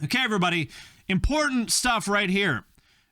Okay, everybody, important stuff right here.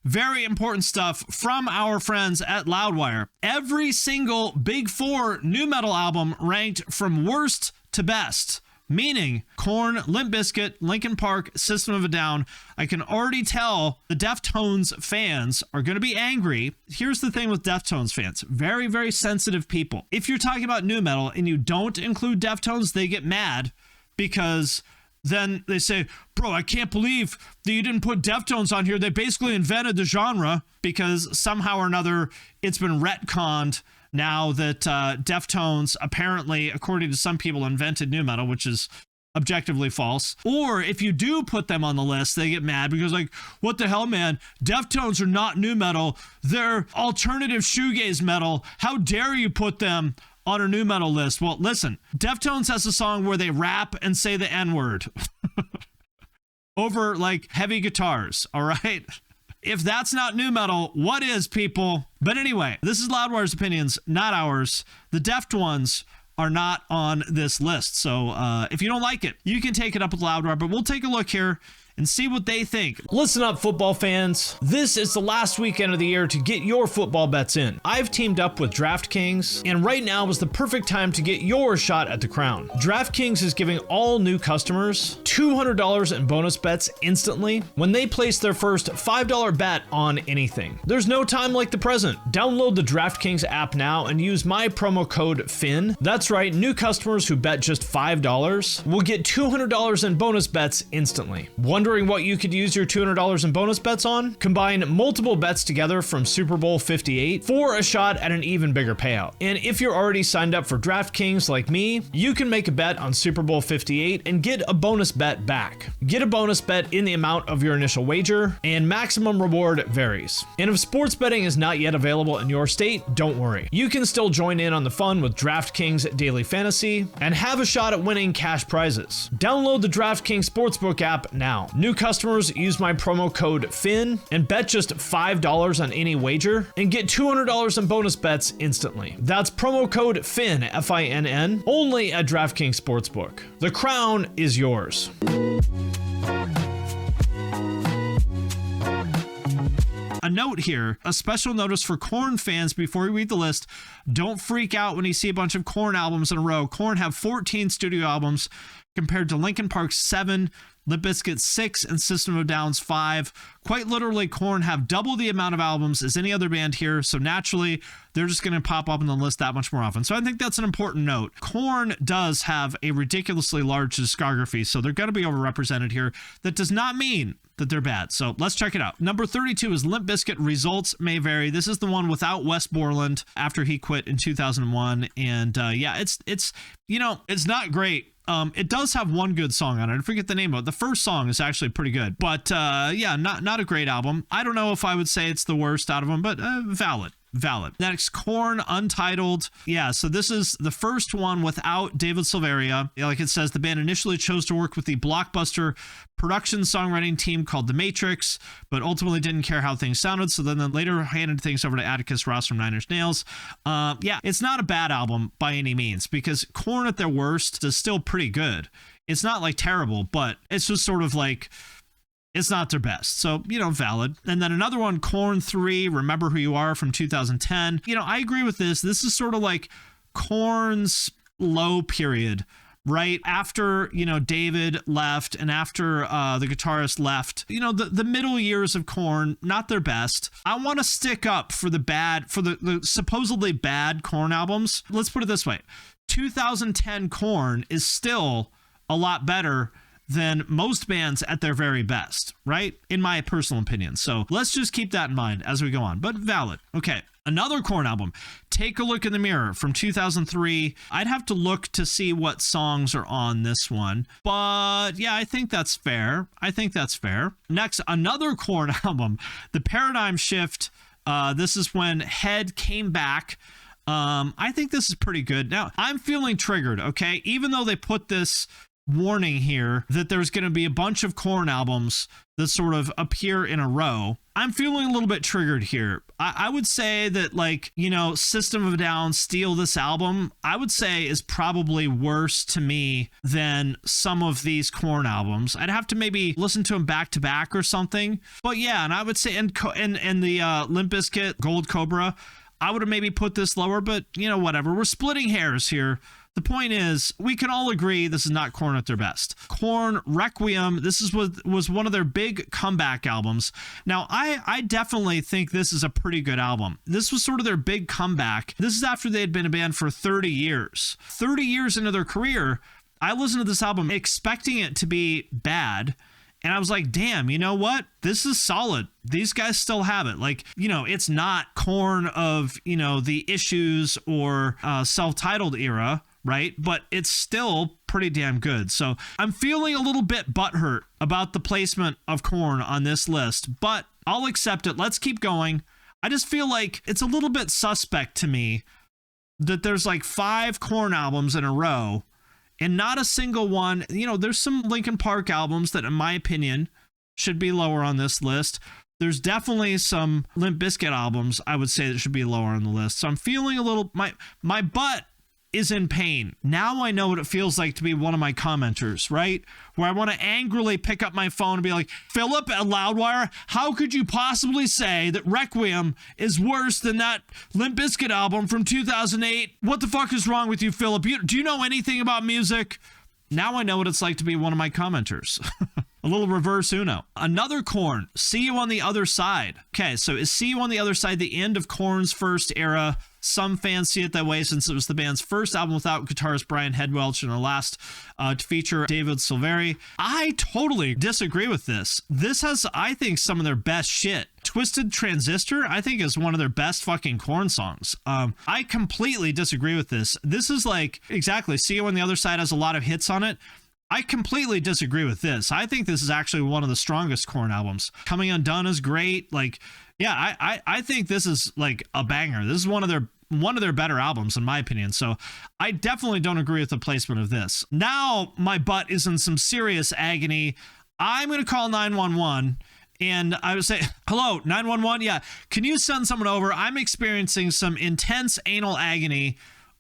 Very important stuff from our friends at Loudwire. Every single Big Four nu metal album ranked from worst to best, meaning Korn, Limp Bizkit, Linkin Park, System of a Down. I can already tell the Deftones fans are going to be angry. Here's the thing with Deftones fans. Very, very sensitive people. If you're talking about nu metal and you don't include Deftones, they get mad because then they say, bro, I can't believe that you didn't put Deftones on here. They basically invented the genre, because somehow or another it's been retconned now that Deftones apparently, according to some people, invented nu metal, which is objectively false. Or if you do put them on the list, they get mad because, like, what the hell, man? Deftones are not nu metal. They're alternative shoegaze metal. How dare you put them on a nu metal list? Well, listen, Deftones has a song where they rap and say the N-word over like heavy guitars, all right? If that's not nu metal, what is, people? But anyway, this is Loudwire's opinions, not ours. The Deft ones are not on this list. So if you don't like it, you can take it up with Loudwire, but we'll take a look here and see what they think. Listen up, football fans. This is the last weekend of the year to get your football bets in. I've teamed up with DraftKings, and right now is the perfect time to get your shot at the crown. DraftKings is giving all new customers $200 in bonus bets instantly when they place their first $5 bet on anything. There's no time like the present. Download the DraftKings app now and use my promo code FIN. That's right, new customers who bet just $5 will get $200 in bonus bets instantly. Wondering what you could use your $200 in bonus bets on? Combine multiple bets together from Super Bowl 58 for a shot at an even bigger payout. And if you're already signed up for DraftKings like me, you can make a bet on Super Bowl 58 and get a bonus bet back. Get a bonus bet in the amount of your initial wager, and maximum reward varies. And if sports betting is not yet available in your state, don't worry. You can still join in on the fun with DraftKings Daily Fantasy and have a shot at winning cash prizes. Download the DraftKings Sportsbook app now. New customers use my promo code FIN and bet just $5 on any wager and get $200 in bonus bets instantly. That's promo code FIN, F-I-N-N, only at DraftKings Sportsbook. The crown is yours. A note here, a special notice for Korn fans before we read the list. Don't freak out when you see a bunch of Korn albums in a row. Korn have 14 studio albums compared to Linkin Park's 7, Limp Bizkit 6, and System of a Down's 5. Quite literally, Korn have double the amount of albums as any other band here, so naturally, they're just going to pop up on the list that much more often. So I think that's an important note. Korn does have a ridiculously large discography, so they're going to be overrepresented here. That does not mean that they're bad. So let's check it out. Number 32 is Limp Bizkit, Results May Vary. This is the one without Wes Borland after he quit in 2001. And yeah, it's not great. It does have one good song on it. I forget the name of it. The first song is actually pretty good, but yeah, not a great album. I don't know if I would say it's the worst out of them, but valid. Next, Korn, Untitled. Yeah, so this is the first one without David Silveria. Like it says, the band initially chose to work with the blockbuster production songwriting team called The Matrix, but ultimately didn't care how things sounded, so then later handed things over to Atticus Ross from Nine Inch Nails. Yeah, it's not a bad album by any means, because Korn at their worst is still pretty good. It's not like terrible, but it's just sort of like, it's not their best. So, valid. And then another one, Korn 3, Remember Who You Are from 2010. I agree with this. This is sort of like Korn's low period, right? After, David left and after the guitarist left, the middle years of Korn, not their best. I want to stick up for the supposedly bad Korn albums. Let's put it this way. 2010 Korn is still a lot better than most bands at their very best, right? In my personal opinion. So let's just keep that in mind as we go on, but valid. Okay. Another Korn album, Take a Look in the Mirror from 2003. I'd have to look to see what songs are on this one, but yeah, I think that's fair. Next, another Korn album, The Paradigm Shift. This is when Head came back. I think this is pretty good. Now, I'm feeling triggered, okay? Even though they put this warning here that there's going to be a bunch of Korn albums that sort of appear in a row. I'm feeling a little bit triggered here. I would say that, like, you know, System of a Down, Steal This Album, I would say is probably worse to me than some of these Korn albums. I'd have to maybe listen to them back to back or something. But yeah, and I would say, and the Limp Bizkit, Gold Cobra, I would have maybe put this lower, but you know, whatever. We're splitting hairs here. The point is, we can all agree this is not Korn at their best. Korn, Requiem, this was one of their big comeback albums. Now, I definitely think this is a pretty good album. This was sort of their big comeback. This is after they had been a band for 30 years. 30 years into their career, I listened to this album expecting it to be bad. And I was like, damn, you know what? This is solid. These guys still have it. Like, you know, it's not Korn of, you know, the Issues or self-titled era, right? But it's still pretty damn good. So I'm feeling a little bit butthurt about the placement of Korn on this list, but I'll accept it. Let's keep going. I just feel like it's a little bit suspect to me that there's like 5 Korn albums in a row and not a single one. You know, there's some Linkin Park albums that, in my opinion, should be lower on this list. There's definitely some Limp Bizkit albums I would say that should be lower on the list. So I'm feeling a little, my butt is in pain. Now I know what it feels like to be one of my commenters, right? Where I want to angrily pick up my phone and be like, Philip at Loudwire, how could you possibly say that Requiem is worse than that Limp Bizkit album from 2008? What the fuck is wrong with you, Philip? Do you know anything about music? Now I know what it's like to be one of my commenters. A little reverse Uno. Another Korn, See You on the Other Side. Okay, so is See You on the Other Side the end of Korn's first era? Some fans see it that way since it was the band's first album without guitarist Brian Headwelch and the last to feature David Silveri. I totally disagree with this. This has, I think, some of their best shit. Twisted Transistor, I think, is one of their best fucking Korn songs. I completely disagree with this. This is like, exactly, See You on the Other Side has a lot of hits on it. I completely disagree with this. I think this is actually one of the strongest Korn albums. Coming Undone is great. Like, yeah, I think this is like a banger. This is one of their better albums, in my opinion. So I definitely don't agree with the placement of this. Now my butt is in some serious agony. I'm going to call 911. And I would say, hello, 911. Yeah. Can you send someone over? I'm experiencing some intense anal agony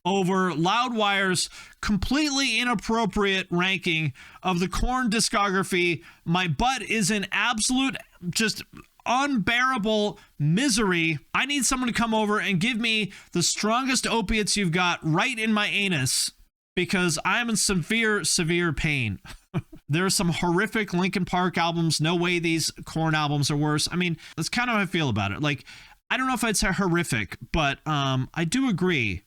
over Loudwire's completely inappropriate ranking of the Korn discography. My butt is in absolute, just unbearable misery. I need someone to come over and give me the strongest opiates you've got right in my anus, because I'm in severe pain. There are some horrific Linkin Park albums. No way these Korn albums are worse. I mean, that's kind of how I feel about it. Like, I don't know if I'd say horrific, but I do agree.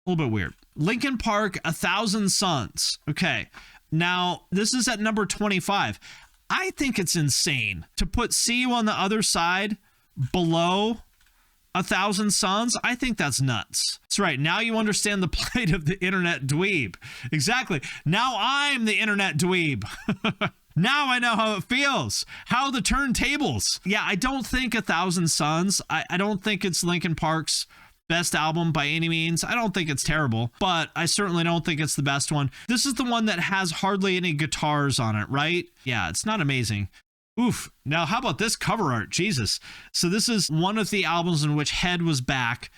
A little bit weird. Linkin Park, 1,000 Suns. Okay. Now, this is at number 25. I think it's insane to put See You on the Other Side below 1,000 Suns. I think that's nuts. That's right. Now you understand the plight of the internet dweeb. Exactly. Now I'm the internet dweeb. Now I know how it feels. How the turntables. Yeah, I don't think 1,000 Suns. I don't think it's Linkin Park's best album by any means. I don't think it's terrible, but I certainly don't think it's the best one. This is the one that has hardly any guitars on it, right? Yeah, it's not amazing. Oof. Now, how about this cover art? Jesus. So this is one of the albums in which Head was back,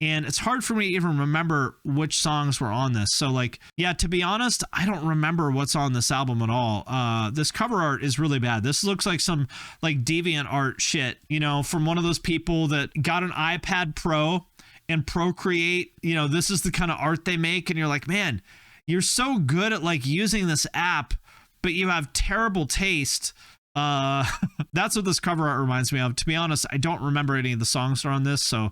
and it's hard for me to even remember which songs were on this. So, like, yeah, to be honest, I don't remember what's on this album at all. This cover art is really bad. This looks like some, like, deviant art shit, you know, from one of those people that got an iPad Pro and Procreate. You know, this is the kind of art they make, and you're like, man, you're so good at, like, using this app, but you have terrible taste. That's what this cover art reminds me of. To be honest, I don't remember any of the songs that are on this, so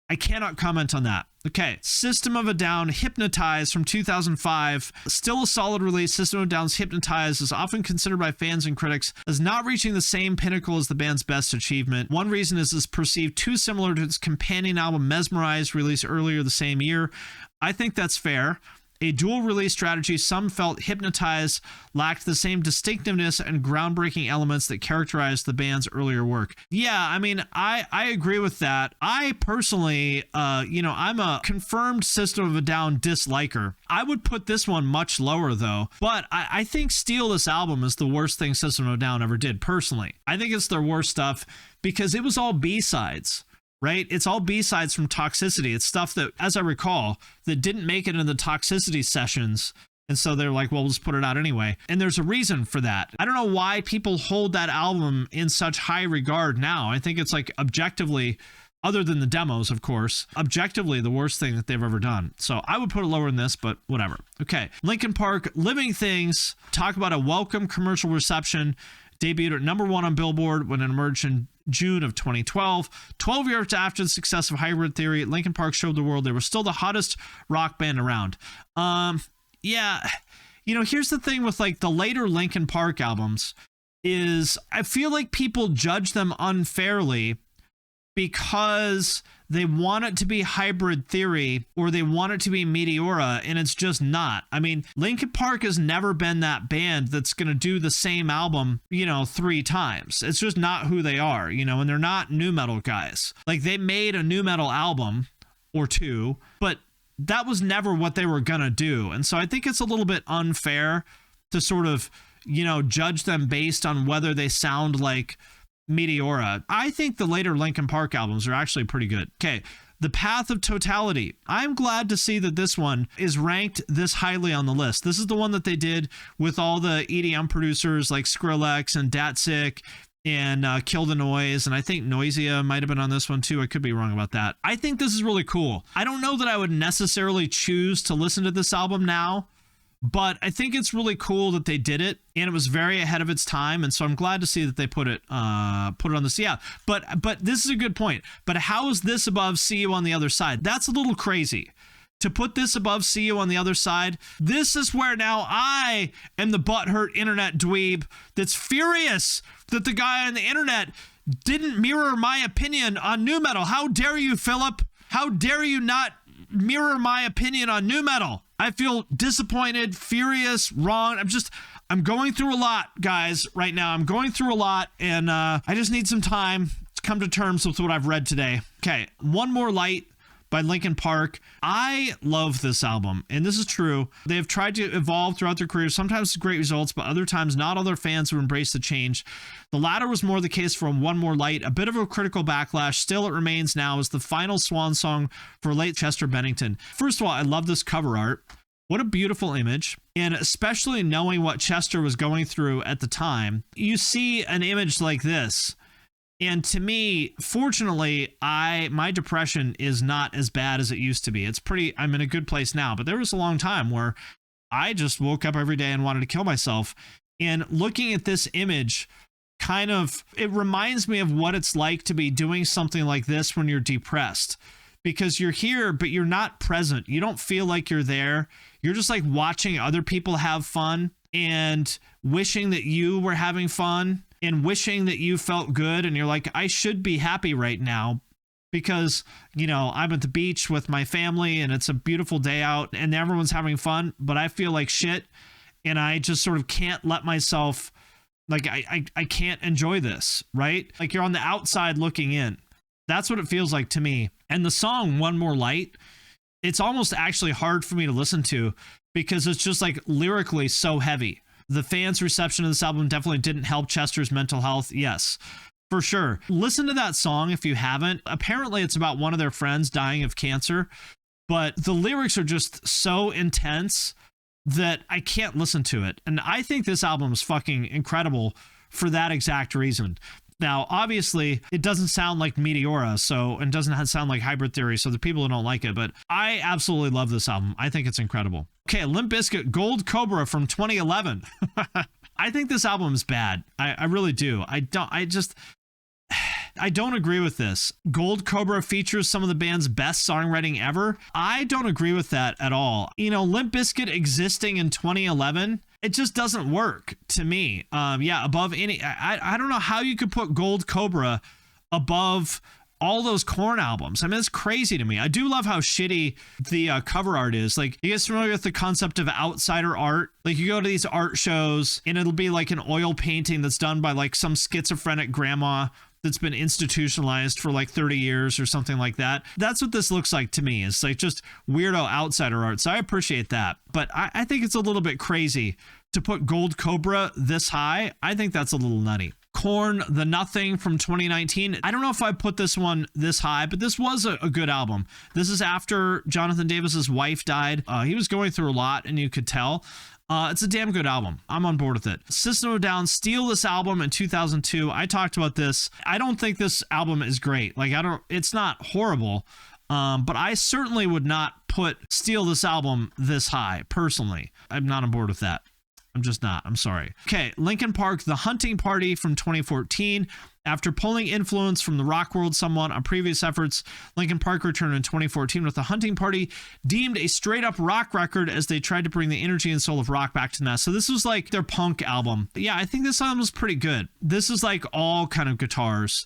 I cannot comment on that. Okay, System of a Down, Hypnotize from 2005. Still a solid release. System of a Down's Hypnotize is often considered by fans and critics as not reaching the same pinnacle as the band's best achievement. One reason is it's perceived too similar to its companion album Mesmerize, released earlier the same year. I think that's fair. a dual release strategy some felt hypnotized lacked the same distinctiveness and groundbreaking elements that characterized the band's earlier work. Yeah, I mean, I agree with that. I personally, I'm a confirmed System of a Down disliker. I would put this one much lower though, but I think Steal This Album is the worst thing System of a Down ever did personally. I think it's their worst stuff because it was all B-sides. Right? It's all B-sides from Toxicity. It's stuff that, as I recall, that didn't make it into the Toxicity sessions. And so they're like, well, we'll just put it out anyway. And there's a reason for that. I don't know why people hold that album in such high regard now. I think it's like objectively, other than the demos, of course, objectively the worst thing that they've ever done. So I would put it lower than this, but whatever. Okay. Linkin Park, Living Things, talk about a welcome commercial reception. Debuted at number 1 on Billboard when it emerged in June of 2012. 12 years after the success of Hybrid Theory, Linkin Park showed the world they were still the hottest rock band around. Yeah, here's the thing with like the later Linkin Park albums is I feel like people judge them unfairly because they want it to be Hybrid Theory or they want it to be Meteora, and it's just not. I mean, Linkin Park has never been that band that's going to do the same album, 3 times. It's just not who they are, and they're not nu metal guys. Like, they made a nu metal album or 2, but that was never what they were going to do. And so I think it's a little bit unfair to sort of, judge them based on whether they sound like Meteora. I think the later Linkin Park albums are actually pretty good. Okay, The Path of Totality. I'm glad to see that this one is ranked this highly on the list. This is the one that they did with all the EDM producers like Skrillex and Datsik and Kill the Noise, and I think Noisia might have been on this one too. I could be wrong about that. I think this is really cool. I don't know that I would necessarily choose to listen to this album now, but I think it's really cool that they did it, and it was very ahead of its time, and so I'm glad to see that they put it on this. Yeah, but this is a good point. But how is this above See You on the Other Side? That's a little crazy. To put this above See You on the Other Side, this is where now I am the butthurt internet dweeb that's furious that the guy on the internet didn't mirror my opinion on nu metal. How dare you, Philip? How dare you not mirror my opinion on nu metal? I feel disappointed, furious, wrong. I'm going through a lot, guys, right now. I'm going through a lot, and I just need some time to come to terms with what I've read today. Okay, One More Light by Linkin Park. I love this album, and this is true. They have tried to evolve throughout their careers, sometimes with great results, but other times not all their fans who embrace the change. The latter was more the case for One More Light, a bit of a critical backlash. Still, it remains now as the final swan song for late Chester Bennington. First of all, I love this cover art. What a beautiful image. And especially knowing what Chester was going through at the time, you see an image like this. And to me, fortunately, my depression is not as bad as it used to be. I'm in a good place now, but there was a long time where I just woke up every day and wanted to kill myself. And looking at this image, it reminds me of what it's like to be doing something like this when you're depressed, because you're here, but you're not present. You don't feel like you're there. You're just like watching other people have fun and wishing that you were having fun and wishing that you felt good. And you're like, I should be happy right now because, I'm at the beach with my family and it's a beautiful day out and everyone's having fun, but I feel like shit. And I just sort of can't let myself, like, I can't enjoy this, right? Like, you're on the outside looking in. That's what it feels like to me. And the song One More Light, it's almost actually hard for me to listen to because it's just like lyrically so heavy. The fans' reception of this album definitely didn't help Chester's mental health. Yes, for sure. Listen to that song if you haven't. Apparently it's about one of their friends dying of cancer, but the lyrics are just so intense that I can't listen to it. And I think this album is fucking incredible for that exact reason. Now, obviously, it doesn't sound like Meteora, and doesn't sound like Hybrid Theory, so the people who don't like it, but I absolutely love this album. I think it's incredible. Okay, Limp Bizkit, Gold Cobra from 2011. I think this album is bad. I really do. I don't agree with this. Gold Cobra features some of the band's best songwriting ever. I don't agree with that at all. Limp Bizkit existing in 2011, it just doesn't work to me. Above any, I don't know how you could put Gold Cobra above all those Korn albums. I mean, it's crazy to me. I do love how shitty the cover art is. Like, you guys familiar with the concept of outsider art? Like, you go to these art shows and it'll be like an oil painting that's done by like some schizophrenic grandma that's been institutionalized for like 30 years or something like that. That's what this looks like to me. It's like just weirdo outsider art. So I appreciate that. But I think it's a little bit crazy to put Gold Cobra this high. I think that's a little nutty. Korn, The Nothing from 2019. I don't know if I put this one this high, but this was a good album. This is after Jonathan Davis's wife died. He was going through a lot, and you could tell. It's a damn good album. I'm on board with it. System of a Down steal this album in 2002. I talked about this. I don't think this album is great. Like, it's not horrible. But I certainly would not put steal this album this high, personally. I'm not on board with that. I'm just not. I'm sorry. Okay, Linkin Park, The Hunting Party from 2014. After pulling influence from the rock world somewhat on previous efforts, Linkin Park returned in 2014 with The Hunting Party, deemed a straight-up rock record as they tried to bring the energy and soul of rock back to the mass. So this was like their punk album. Yeah, I think this album was pretty good. This is like all kind of guitars.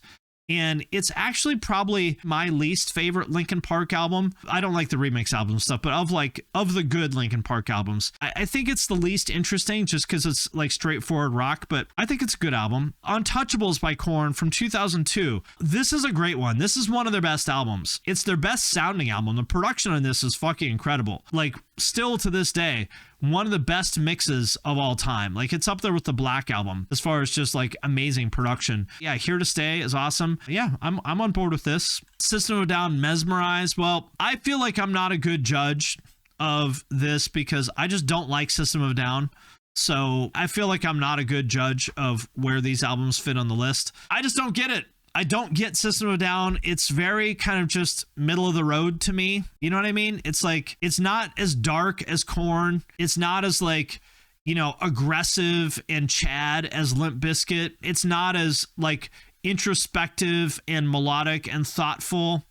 And it's actually probably my least favorite Linkin Park album. I don't like the remix album stuff, but of the good Linkin Park albums, I think it's the least interesting just because it's like straightforward rock, but I think it's a good album. Untouchables by Korn from 2002. This is a great one. This is one of their best albums. It's their best sounding album. The production on this is fucking incredible. Like, still to this day, one of the best mixes of all time. Like, it's up there with the Black Album as far as just like amazing production. Yeah, Here to Stay is awesome. Yeah, I'm on board with this. System of a Down, Mesmerized. Well, I feel like I'm not a good judge of this because I just don't like System of a Down. So I feel like I'm not a good judge of where these albums fit on the list. I just don't get it. I don't get System of a Down. It's very kind of just middle of the road to me. You know what I mean? It's like, it's not as dark as Korn. It's not as like, you know, aggressive and Chad as Limp Bizkit. It's not as like introspective and melodic and thoughtful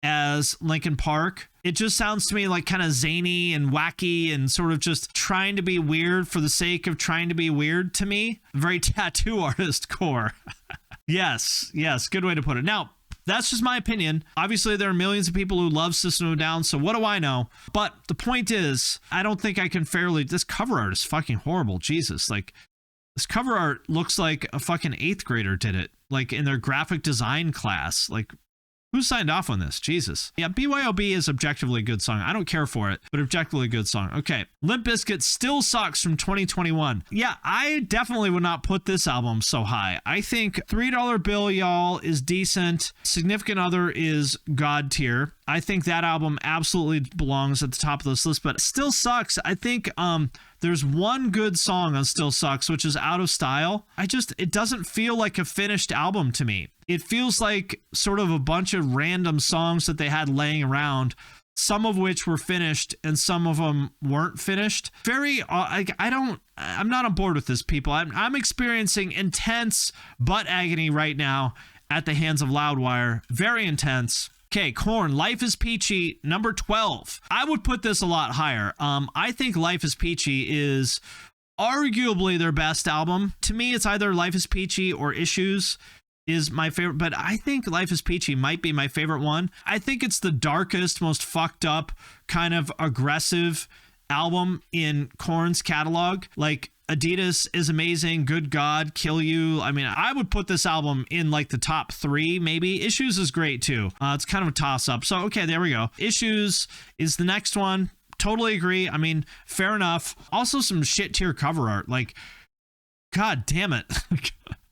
as Linkin Park. It just sounds to me like kind of zany and wacky and sort of just trying to be weird for the sake of trying to be weird to me. Very tattoo artist core. Yes, good way to put it. Now, that's just my opinion. Obviously, there are millions of people who love System of a Down, so what do I know? But the point is, I don't think I can fairly... This cover art is fucking horrible. Jesus, like, this cover art looks like a fucking 8th grader did it, like in their graphic design class. Like, who signed off on this? Jesus. Yeah, BYOB is objectively a good song. I don't care for it, but objectively a good song. Okay. Limp Bizkit, Still Sucks from 2021. Yeah, I definitely would not put this album so high. I think $3 Bill, y'all, is decent. Significant Other is God tier. I think that album absolutely belongs at the top of this list, but Still Sucks. I think there's one good song on Still Sucks, which is Out of Style. It doesn't feel like a finished album to me. It feels like sort of a bunch of random songs that they had laying around, some of which were finished and some of them weren't finished. I'm not on board with this, people. I'm experiencing intense butt agony right now at the hands of Loudwire. Very intense. Okay, Korn, Life is Peachy, number 12. I would put this a lot higher. I think Life is Peachy is arguably their best album. To me, it's either Life is Peachy or Issues is my favorite, but I think Life is Peachy might be my favorite one. I think it's the darkest, most fucked up, kind of aggressive album in Korn's catalog. Like, Adidas is amazing. Good God, Kill You. I mean, I would put this album in like the top 3, maybe. Issues is great too. It's kind of a toss up. So, okay, there we go. Issues is the next one. Totally agree. I mean, fair enough. Also some shit tier cover art. Like, God damn it.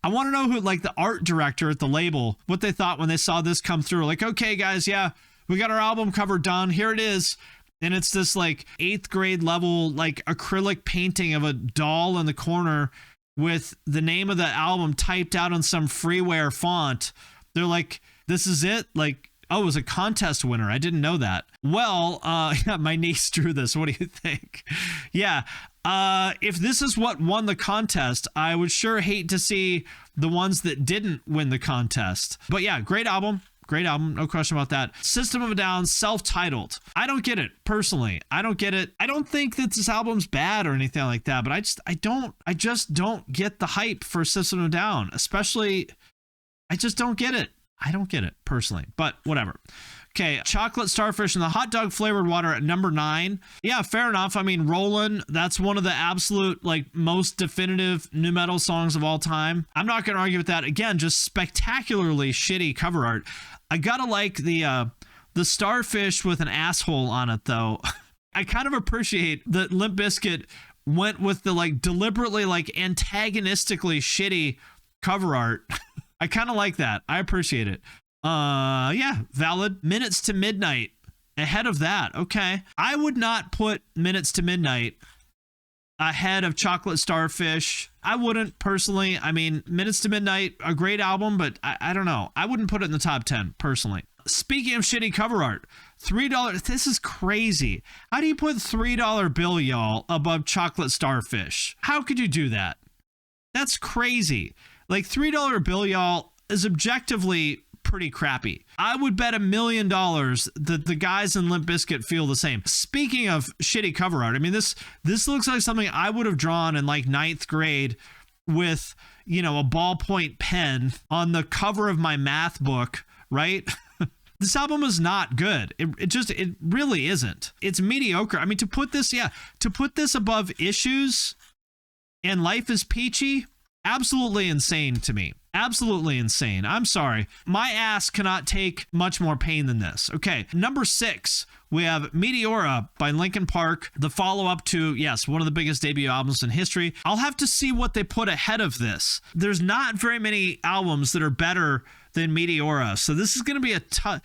I want to know who, like, the art director at the label, what they thought when they saw this come through. Like, okay, guys, yeah, we got our album cover done. Here it is. And it's this like 8th grade level, like acrylic painting of a doll in the corner with the name of the album typed out on some freeware font. They're like, this is it? Like, oh, it was a contest winner. I didn't know that. Well, yeah, my niece drew this. What do you think? Yeah. If this is what won the contest, I would sure hate to see the ones that didn't win the contest. But yeah, great album. Great album, no question about that. System of a Down, self-titled. I don't get it, personally. I don't get it. I don't think that this album's bad or anything like that, but I just don't get the hype for System of a Down. Especially, I just don't get it. I don't get it personally, but whatever. Okay, chocolate starfish and the hot dog flavored water at number 9. Yeah, fair enough. I mean, Rollin', that's one of the absolute like most definitive nu metal songs of all time. I'm not going to argue with that. Again, just spectacularly shitty cover art. I gotta like the starfish with an asshole on it though. I kind of appreciate that Limp Bizkit went with the like deliberately like antagonistically shitty cover art. I kind of like that. I appreciate it. Yeah, valid. Minutes to Midnight. Ahead of that. Okay. I would not put Minutes to Midnight ahead of Chocolate Starfish. I wouldn't personally. I mean, Minutes to Midnight, a great album, but I don't know. I wouldn't put it in the top 10 personally. Speaking of shitty cover art, $3. This is crazy. How do you put $3 bill, y'all, above Chocolate Starfish? How could you do that? That's crazy. Like $3 bill, y'all, is objectively pretty crappy. I would bet $1 million that the guys in Limp Bizkit feel the same. Speaking of shitty cover art, I mean, this looks like something I would have drawn in like 9th grade with, you know, a ballpoint pen on the cover of my math book, right? This album is not good. It really isn't. It's mediocre. I mean, to put this above Issues and Life is Peachy, absolutely insane to me. Absolutely insane. I'm sorry. My ass cannot take much more pain than this. Okay, number 6, we have Meteora by Linkin Park, the follow-up to, yes, one of the biggest debut albums in history. I'll have to see what they put ahead of this. There's not very many albums that are better than Meteora, so this is going to be it's going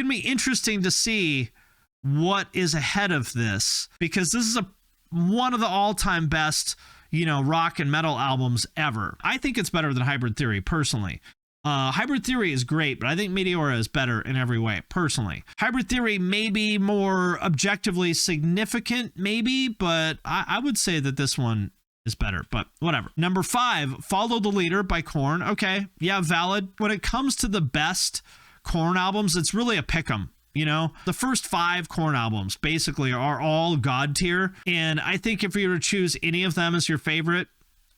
to be interesting to see what is ahead of this, because this is one of the all-time best, you know, rock and metal albums ever. I think it's better than Hybrid Theory, personally. Hybrid Theory is great, but I think Meteora is better in every way, personally. Hybrid Theory may be more objectively significant, maybe, but I would say that this one is better, but whatever. Number 5, Follow the Leader by Korn. Okay, yeah, valid. When it comes to the best Korn albums, it's really a pick'em. You know, the first 5 Korn albums basically are all God tier. And I think if you were to choose any of them as your favorite,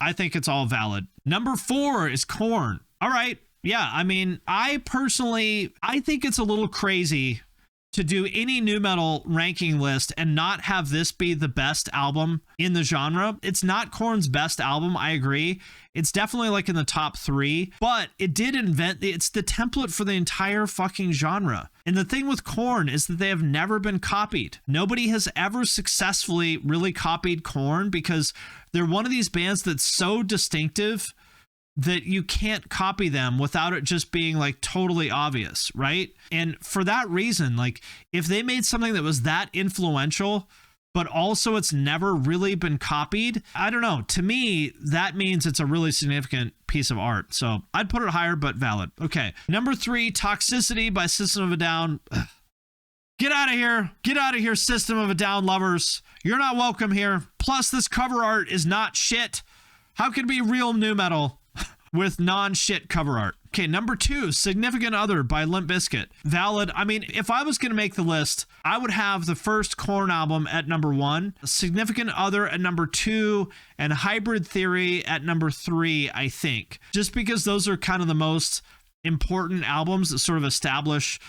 I think it's all valid. Number 4 is Korn. All right. Yeah. I mean, I think it's a little crazy to do any nu metal ranking list and not have this be the best album in the genre. It's not Korn's best album, I agree. It's definitely like in the top 3, but it did it's the template for the entire fucking genre. And the thing with Korn is that they have never been copied. Nobody has ever successfully really copied Korn because they're one of these bands that's so distinctive that you can't copy them without it just being like totally obvious, right? And for that reason, like if they made something that was that influential, but also it's never really been copied, I don't know. To me, that means it's a really significant piece of art. So I'd put it higher, but valid. Okay. Number 3, Toxicity by System of a Down. Ugh. Get out of here. Get out of here, System of a Down lovers. You're not welcome here. Plus, this cover art is not shit. How can it be real nu metal with non-shit cover art? Okay, number 2, Significant Other by Limp Bizkit. Valid. I mean, if I was going to make the list, I would have the first Korn album at number 1, Significant Other at number 2, and Hybrid Theory at number 3, I think. Just because those are kind of the most important albums that sort of establish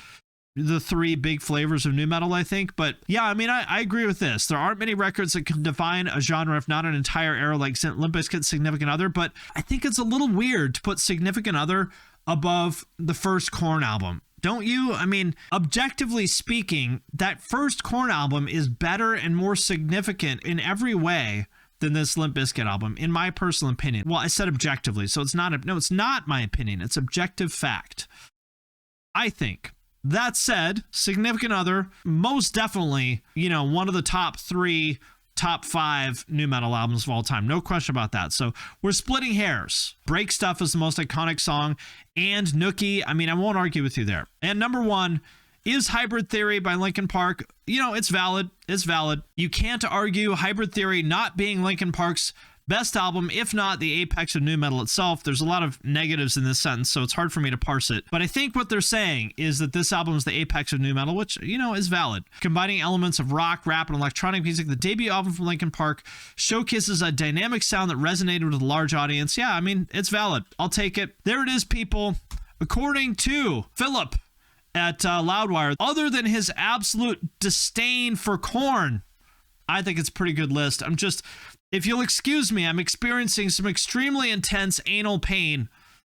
the 3 big flavors of nu metal, I think. But yeah, I mean, I agree with this. There aren't many records that can define a genre, if not an entire era, like Limp Bizkit's Significant Other. But I think it's a little weird to put Significant Other above the first Korn album. Don't you? I mean, objectively speaking, that first Korn album is better and more significant in every way than this Limp Bizkit album, in my personal opinion. Well, I said objectively, so it's not my opinion. It's objective fact, I think. That said, Significant Other, most definitely, you know, one of the top 3, top 5 nu metal albums of all time. No question about that. So we're splitting hairs. Break Stuff is the most iconic song, and Nookie, I mean, I won't argue with you there. And number 1 is Hybrid Theory by Linkin Park. You know, it's valid. It's valid. You can't argue Hybrid Theory not being Linkin Park's best album, if not the apex of nu metal itself. There's a lot of negatives in this sentence, so it's hard for me to parse it. But I think what they're saying is that this album is the apex of nu metal, which, you know, is valid. Combining elements of rock, rap, and electronic music, the debut album from Linkin Park showcases a dynamic sound that resonated with a large audience. Yeah, I mean, it's valid. I'll take it. There it is, people. According to Philip at Loudwire, other than his absolute disdain for Korn, I think it's a pretty good list. If you'll excuse me, I'm experiencing some extremely intense anal pain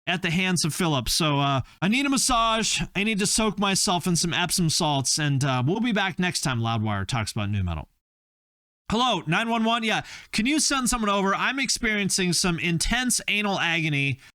at the hands of Philip. So I need a massage. I need to soak myself in some Epsom salts, and we'll be back next time Loudwire talks about new metal. Hello, 911. Yeah, can you send someone over? I'm experiencing some intense anal agony